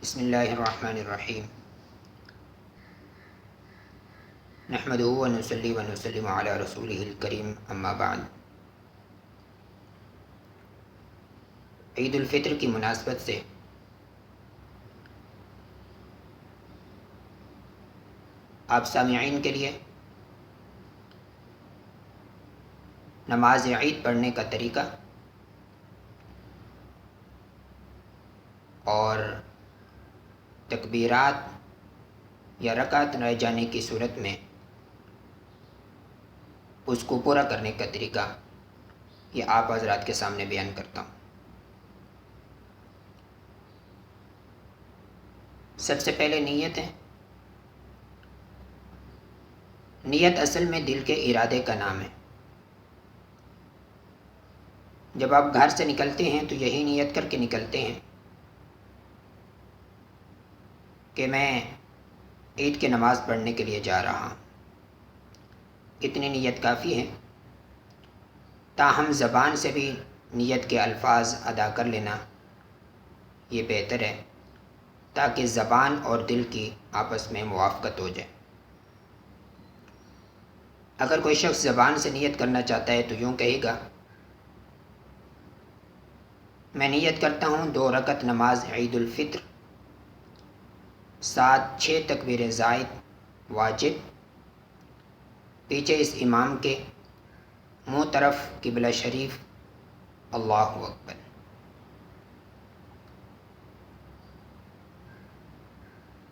بسم اللہ الرحمن الرحیم نحمدہ ونصلی ونسلم علی رسولہ الکریم اما بعد۔ عید الفطر کی مناسبت سے آپ سامعین کے لیے نماز عید پڑھنے کا طریقہ اور تکبیرات یا رکعت رہ جانے کی صورت میں اس کو پورا کرنے کا طریقہ یہ آپ حضرات کے سامنے بیان کرتا ہوں۔ سب سے پہلے نیت ہے۔ نیت اصل میں دل کے ارادے کا نام ہے۔ جب آپ گھر سے نکلتے ہیں تو یہی نیت کر کے نکلتے ہیں کہ میں عید کی نماز پڑھنے کے لیے جا رہا ہوں۔ اتنی نیت کافی ہے، تاہم زبان سے بھی نیت کے الفاظ ادا کر لینا یہ بہتر ہے تاکہ زبان اور دل کی آپس میں موافقت ہو جائے۔ اگر کوئی شخص زبان سے نیت کرنا چاہتا ہے تو یوں کہے گا، میں نیت کرتا ہوں 2 رکعت نماز عید الفطر، ساتھ 6 تکبیر زائد واجب، پیچھے اس امام کے منہ طرف قبلہ شریف، اللہ اکبر۔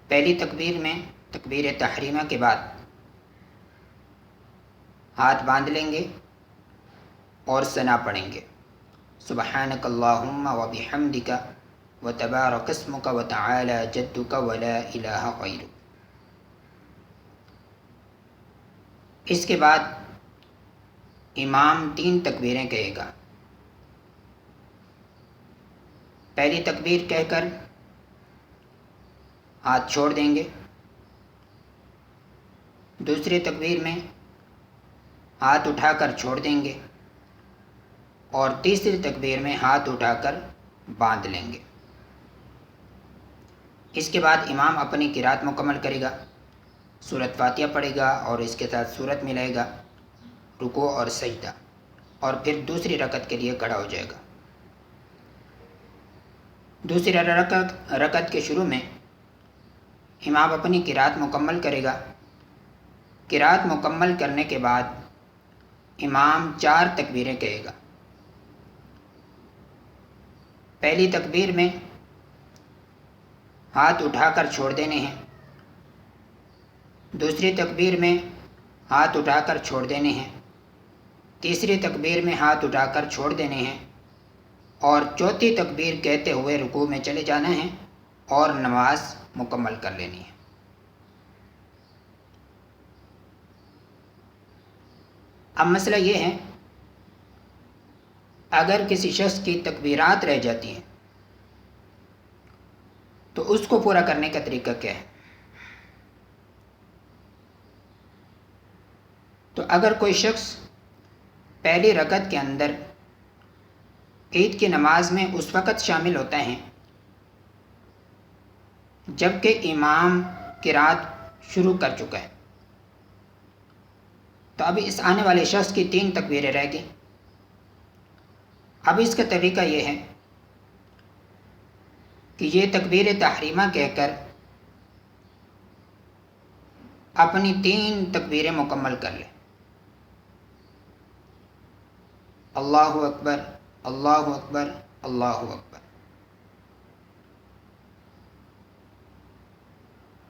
پہلی تکبیر میں تکبیر تحریمہ کے بعد ہاتھ باندھ لیں گے اور ثنا پڑھیں گے، سبحانک اللہم و بحمدک و تبارک اسمک و تعالی جدک و لا الہ غیرک۔ اس کے بعد امام 3 تکبیریں کہے گا۔ پہلی تکبیر کہہ کر ہاتھ چھوڑ دیں گے، دوسری تکبیر میں ہاتھ اٹھا کر چھوڑ دیں گے اور تیسری تکبیر میں ہاتھ اٹھا کر باندھ لیں گے۔ اس کے بعد امام اپنی قرات مکمل کرے گا، سورۃ فاتحہ پڑھے گا اور اس کے ساتھ سورت ملائے گا، رکوع اور سجدہ، اور پھر دوسری رکعت کے لیے کھڑا ہو جائے گا۔ دوسری رکعت کے شروع میں امام اپنی قرات مکمل کرے گا۔ قرات مکمل کرنے کے بعد امام 4 تکبیریں کہے گا۔ پہلی تکبیر میں ہاتھ اٹھا کر چھوڑ دینے ہیں، دوسری تکبیر میں ہاتھ اٹھا کر چھوڑ دینے ہیں، تیسری تکبیر میں ہاتھ اٹھا کر چھوڑ دینے ہیں، اور چوتھی تکبیر کہتے ہوئے رکوع میں چلے جانا ہے اور نماز مکمل کر لینی ہے۔ اب مسئلہ یہ ہے، اگر کسی شخص کی تکبیرات رہ جاتی ہیں تو اس کو پورا کرنے کا طریقہ کیا ہے؟ تو اگر کوئی شخص پہلی رکعت کے اندر عید کی نماز میں اس وقت شامل ہوتا ہے جبکہ امام قرات شروع کر چکا ہے، تو اب اس آنے والے شخص کی 3 تکبیریں رہ گئیں۔ اب اس کا طریقہ یہ ہے کہ یہ تکبیر تحریمہ کہہ کر اپنی 3 تکبیریں مکمل کر لے، اللہ اکبر اللہ اکبر اللہ اکبر،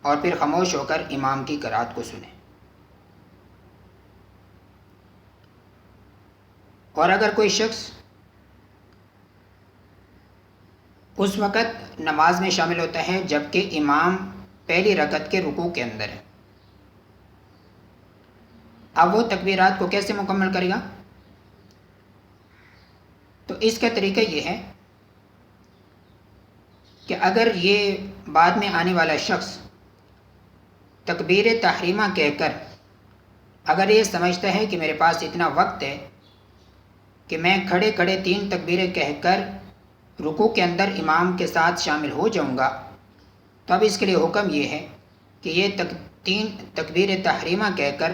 اور پھر خاموش ہو کر امام کی قرات کو سنیں۔ اور اگر کوئی شخص اس وقت نماز میں شامل ہوتا ہے جبکہ امام پہلی رکعت کے رکوع کے اندر ہے، اب وہ تکبیرات کو کیسے مکمل کرے گا؟ تو اس کا طریقہ یہ ہے کہ اگر یہ بعد میں آنے والا شخص تکبیر تحریمہ کہہ کر اگر یہ سمجھتا ہے کہ میرے پاس اتنا وقت ہے کہ میں کھڑے کھڑے 3 تکبیریں کہہ کر رکوع کے اندر امام کے ساتھ شامل ہو جاؤں گا، تو اب اس کے لیے حکم یہ ہے کہ یہ تین تکبیر تحریمہ کہہ کر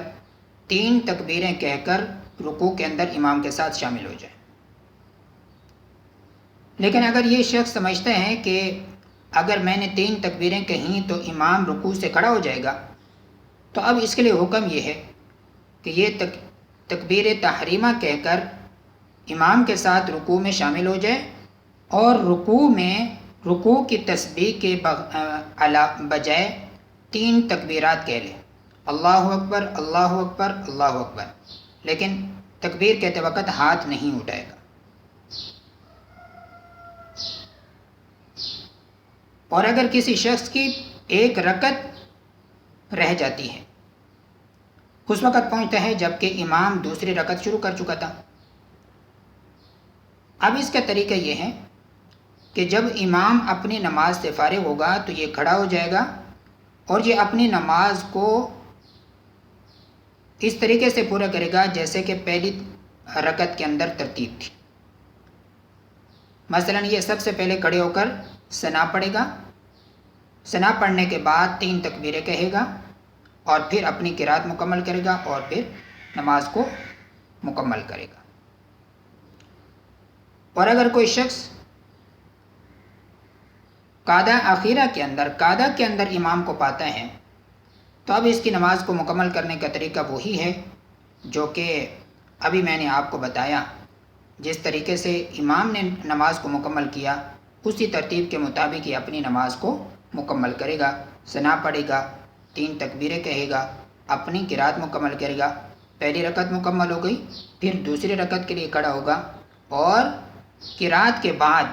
3 تکبیریں کہہ کر رکوع کے اندر امام کے ساتھ شامل ہو جائے۔ لیکن اگر یہ شخص سمجھتے ہیں کہ اگر میں نے 3 تکبیریں کہیں تو امام رکوع سے کھڑا ہو جائے گا، تو اب اس کے لیے حکم یہ ہے کہ یہ تکبیر تحریمہ کہہ کر امام کے ساتھ رکوع میں شامل ہو جائے اور رکوع کی تسبیح کے بجائے 3 تکبیرات کہہ لے، اللہ اکبر اللہ اکبر اللہ اکبر، لیکن تکبیر کہتے وقت ہاتھ نہیں اٹھائے گا۔ اور اگر کسی شخص کی 1 رکعت رہ جاتی ہے، اس وقت پہنچتا ہے جب کہ امام دوسری رکعت شروع کر چکا تھا، اب اس کا طریقہ یہ ہے کہ جب امام اپنی نماز سے فارغ ہوگا تو یہ کھڑا ہو جائے گا اور یہ اپنی نماز کو اس طریقے سے پورا کرے گا جیسے کہ پہلی رکعت کے اندر ترتیب تھی۔ مثلا یہ سب سے پہلے کھڑے ہو کر ثنا پڑھے گا، ثنا پڑھنے کے بعد 3 تکبیریں کہے گا اور پھر اپنی قرات مکمل کرے گا اور پھر نماز کو مکمل کرے گا۔ اور اگر کوئی شخص قعدہ اخیرہ کے اندر امام کو پاتا ہے تو اب اس کی نماز کو مکمل کرنے کا طریقہ وہی ہے جو کہ ابھی میں نے آپ کو بتایا۔ جس طریقے سے امام نے نماز کو مکمل کیا اسی ترتیب کے مطابق یہ اپنی نماز کو مکمل کرے گا، ثنا پڑھے گا، 3 تکبیریں کہے گا، اپنی قرات مکمل کرے گا، پہلی رکعت مکمل ہو گئی، پھر دوسری رکعت کے لیے کھڑا ہوگا اور قرات کے بعد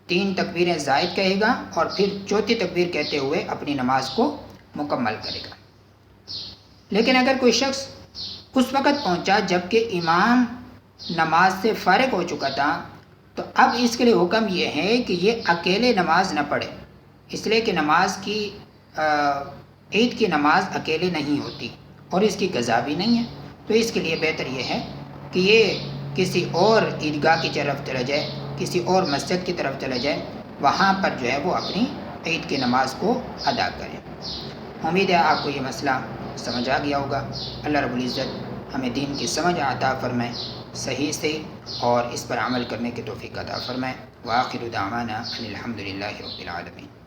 3 تکبیریں زائد کہے گا اور پھر چوتھی تکبیر کہتے ہوئے اپنی نماز کو مکمل کرے گا۔ لیکن اگر کوئی شخص اس وقت پہنچا جب کہ امام نماز سے فارغ ہو چکا تھا تو اب اس کے لیے حکم یہ ہے کہ یہ اکیلے نماز نہ پڑھے، اس لیے کہ عید کی نماز اکیلے نہیں ہوتی اور اس کی قضا بھی نہیں ہے، تو اس کے لیے بہتر یہ ہے کہ یہ کسی اور عیدگاہ کی طرف چلا جائے، کسی اور مسجد کی طرف چلا جائے، وہاں پر جو ہے وہ اپنی عید کی نماز کو ادا کرے۔ امید ہے آپ کو یہ مسئلہ سمجھ آ گیا ہوگا۔ اللہ رب العزت ہمیں دین کی سمجھ عطا فرمائے، صحیح سے اور اس پر عمل کرنے کی توفیق عطا فرمائے۔ وآخر دعوانا ان الحمد للہ رب العالمین۔